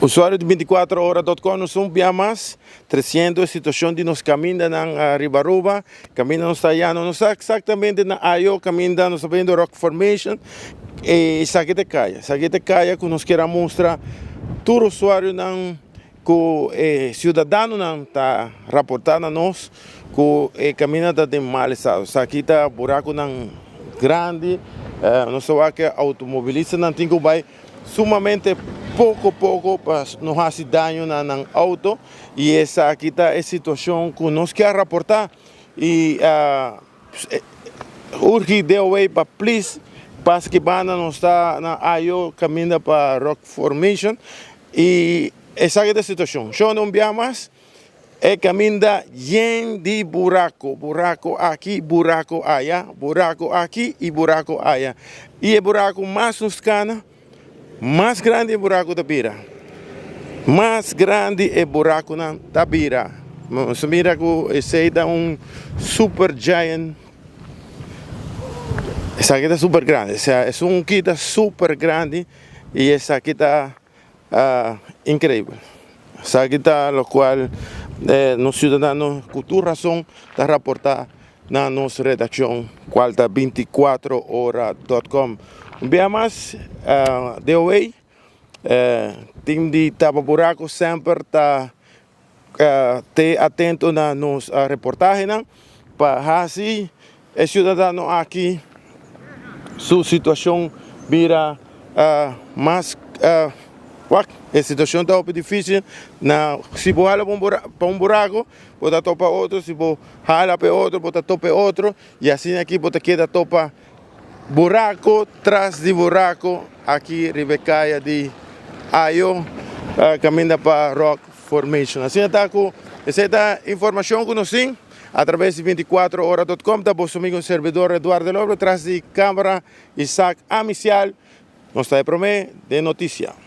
Usuário de 24horas.com nós somos bem mais 300 situação de nos caminham na Ribaruba, caminham nos Tayano, nós exatamente na Ayo, caminham nos vendo Rock Formation e Sagete Caia que nós queremos mostrar todo usuário não que cidadão não está reportando a nós que caminhada de mal estado, aqui está buraco não grande, nós sabemos que automobilista não tem que vai sumamente pouco para não fazer dano no auto e essa aqui está a situação que nós queremos reportar e urge de away para please para que banda não está na Ayo caminha para Rock Formation e essa é a situação. Eu não vi mais caminha lleno de buraco aqui, buraco aqui e buraco allá e o buraco mais nos cana mais grande é o buraco da Bira. Mais grande é o buraco na Bira. Você mira que esse é super giant. Essa aqui está super grande. É kit super grande e essa aqui está incrível. Essa aqui está o qual os cidadãos, com toda razão, está reportar na nossa redação, qual está 24horas.com. Bem mais, de hoje, time de Tapa Buraco sempre está atento na nossa reportagem, para assim, o cidadão aqui, sua situação vira mais, a situação está difícil, se você hala para buraco, pode topar outro, se você hala para outro, pode topar outro, e assim aqui pode quedar topa buraco tras de buraco aqui Ribecaia de Ayo caminha para Rock Formation. Assim está com essa informação que nós temos através de 24horas.com. Da vosso amigo servidor Eduardo Lobo, tras de câmara Isaac Amicial, nós está de notícia.